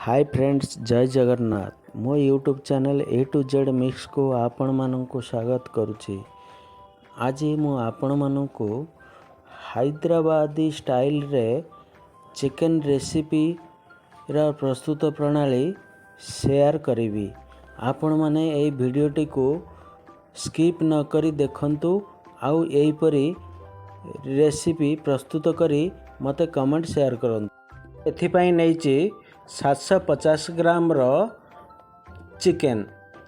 Hi friends, जय जगन्नाथ। मो YouTube channel A to Z mix को आपण मानक स्वागत करुछि। आज मु आपण मानक हैदराबादी स्टाइल रे चिकन रेसिपी रा प्रस्तुत प्रणाली शेयर करी। आपण माने ए वीडियोटी को स्किप न करी देखंतु आउ एही परी रेसिपी प्रस्तुत करी मते कमेंट शेयर करंतु। एथिपाई नैची 750 ग्राम रो चिकेन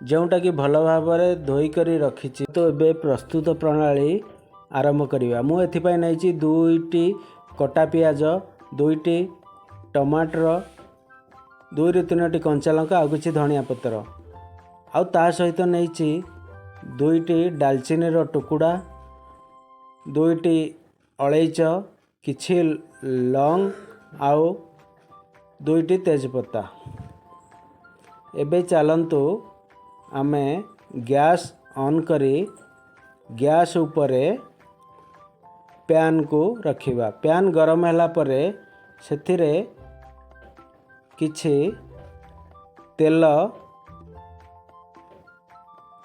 जोटा कि भल भाव धोईकर रखी। तो ए प्रस्तुत प्रणाली आरंभ करवा। मु एथिपाई नैची 2टी कटा पियाज, 2टी टमाटर, 2 ରୁ 3ଟି कंचा लंका आ किछि धनिया पत्र आ ता सहित नैची 2टी डालचीनी रो टुकुड़ा, 2टी अलैच, किछि लौंग आउ 2टी तेजपत्ता। एबे चलंतु आमे गैस ऑन करी गैस उपरे पैन को रखिबा। पैन गरम होला परे सेथिरे किछि तेल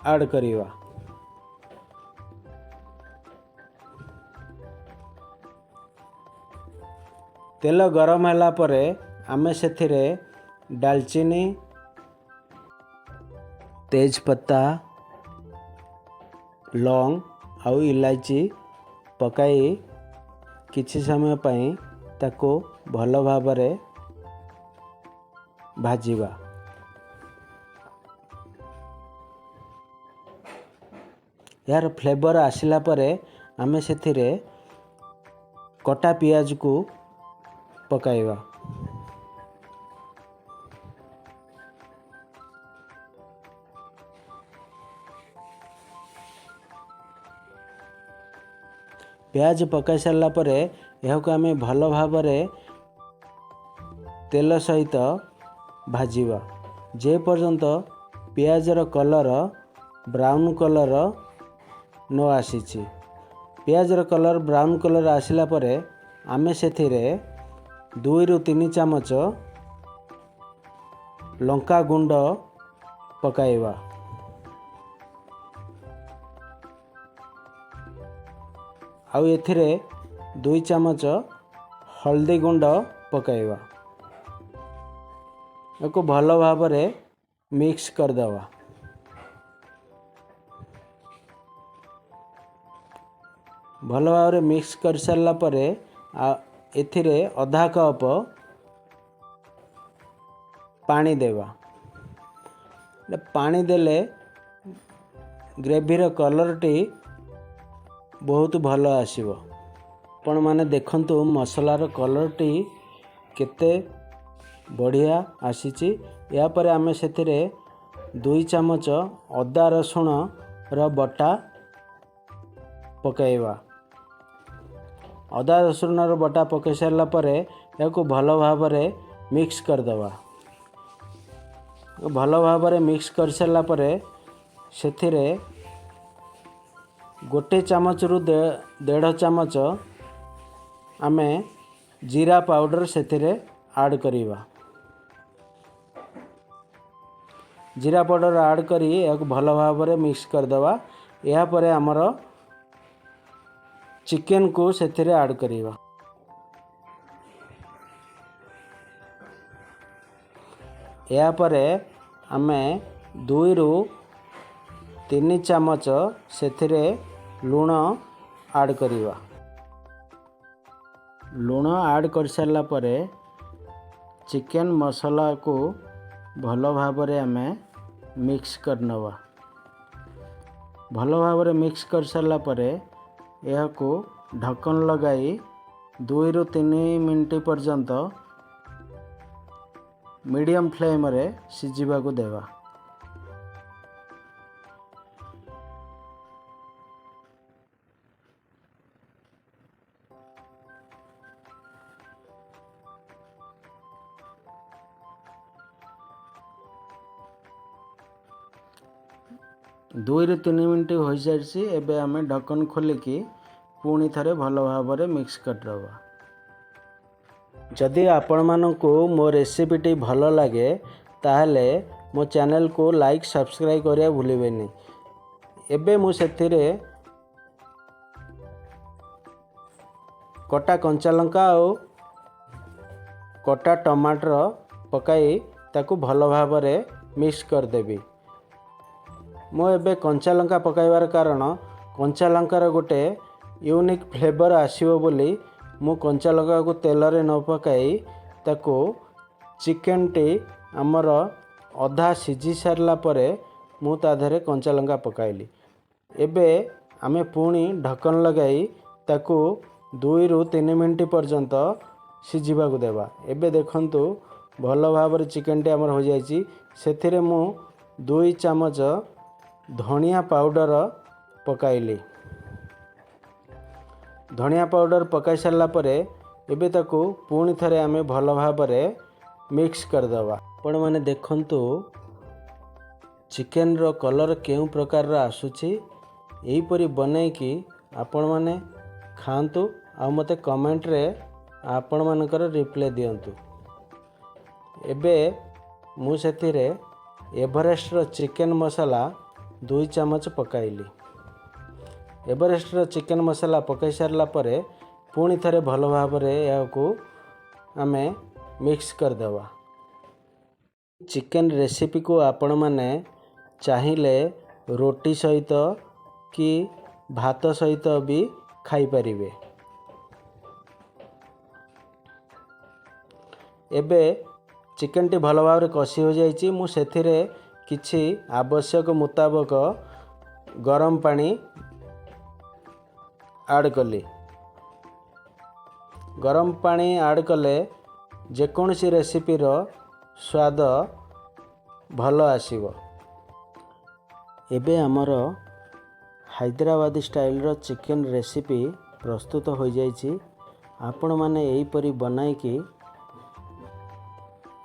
ऐड करिवा। तेल गरम होला परे आमे सेथिरे डालचीनी, तेजपत्ता, लौंग आउ इलायची पकाई किछि समय पई ताको भल भाबरे भाजीबा। यार फ्लेवर आसिला परे आमे सेथिरे कटा पियाज को पकाइबा। प्याज पकाई सारा परे यह को आमे भल भाबरे तेल सहित भाजीबा जे पर्यंत प्याजर कलर ब्राउन कलर न आसीछि। प्याजर कलर ब्राउन कलर आसिला परे आमे सेथिरे 2 ରୁ 3 चामच लंका गुंड पकाइबा। आउ एथिरे 2 चामच हल्दी गुंड पकाइबा। एको भल भाबरे मिक्स कर दवा। भल भाबरे मिक्स कर सारला परे एथिरे आधा कप पानी देवा। पानी देले ग्रेवीर कलर टी बहुत भल आसीबो। आपण माने देखंतु मसलार कलर टी केते बढ़िया आसीची। या परे आमे सेथिरे 2 चामच अदा रसुण रो बटा पकाइबा। अदा रसुण रो बटा पकाई सारला परे याको भल भाबरे मिक्स कर दवा। भल भाबरे मिक्स कर सारला परे सेथिरे 1 चामच रु 1.5 चामच आमे जीरा पाउडर सेथिरे ऐड करिवा। जीरा पाउडर ऐड करी एक भल भाबरे मिक्स कर दवा। या परे हमर चिकन को सेथिरे ऐड करिवा। या परे आमे 2 ରୁ 3 चामच सेथिरे लूण ऐड करिवा। लूण ऐड कर सारला परे चिकन मसाला को भल भाबरे आमे मिक्स कर नवा। भल भाबरे मिक्स कर सारला परे यह को ढक्कन लगाई 2 ରୁ 3 मिनट पर्यंत मीडियम फ्लेम रे सिझिबा को देवा। दुई ରୁ 3 मिनट हो सारी। एबे आमे ढक्कन खोलिकी पुणी थरे भल भाबरे मिक्स कर दवा। जदि आपणमानंकु मो रेसिपीटी भल लगे ताहले मो चैनल को लाइक सब्सक्राइब करिया भूलिबेनी। एबे मु सेथिरे कटा कंचा लंका और कटा टमाटर पकाई ताकू भल भाबरे मिक्स करदेवी। मो एबे कंचा लंका पकाइबार कारण कंचा लंकार गोटे यूनिक फ्लेवर आसीबो बोली मु कंचा लंका को तेल रे न पकाई ताकू चिकन टी आमर अधा सिझी सारला परे मु ता धरे कंचा लंका पकाइली। एबे आमे पुणी ढक्कन लगाई ताकू 2 ରୁ 3 मिनट पर्यंत सिझीबा को देबा। एबे देखंतु भल भाबरे चिकन टी आमर हो जाइछि। सेथिरे मु 2 चामच धनिया पाउडर पकाइली। धनिया पाउडर पकाई सारला परे एबे ताकू पुणी थरे आमे भल भाबरे मिक्स कर दबा। आपण माने देखंतु चिकन रो कलर केउ प्रकार रा आसुछि। एही परी बनै कि आपण माने खांतु आ मते कमेंट रे आपण मानकर रिप्लाई दियंतु। एबे मु सेथिरे एवरेस्ट रो चिकन मसाला 2 चामच पकाइली। एवरेस्ट रो चिकन मसाला पकाई सारला परे पुणी थरे भल भाबरे याकू आमे मिक्स कर देवा। चिकन रेसिपी को आपण माने चाहिए रोटी सहित कि भात सहित भी खाई परिबे। एबे चिकन टी भल भाव कषी हो जाइछि। मु सेथिरे किछि आवश्यक मुताबक गरम पानी ऐड कली। गरम पानी ऐड कले जेकोसी रेसिपी रो स्वाद भल आसीबो। एबे हमर हैदराबादी स्टाइल रो चिकन रेसिपी प्रस्तुत हो जाइछि। आपण माने एही परी बनाई कि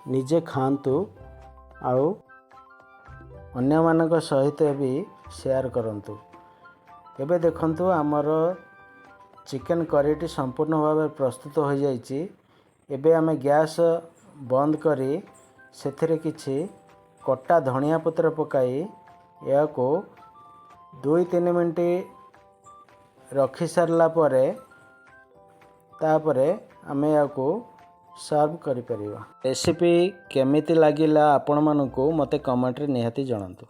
निजे खांतु आउ अन्य मानक सहित भी शेयर करंतु। एबे देखंतु हमर चिकन करीटी संपूर्ण भाव प्रस्तुत हो जाइछि। एबे आमे गैस बंद करी सेथिरे किछि कटा धनिया पत्र पकाई याको 2-3 मिनट रखी सारला परे तापरे आमे याको सर्व करि परिबा। रेसिपी केमिति लागिला आपण मानकु मते कमेंट रे निहाती जणांतु।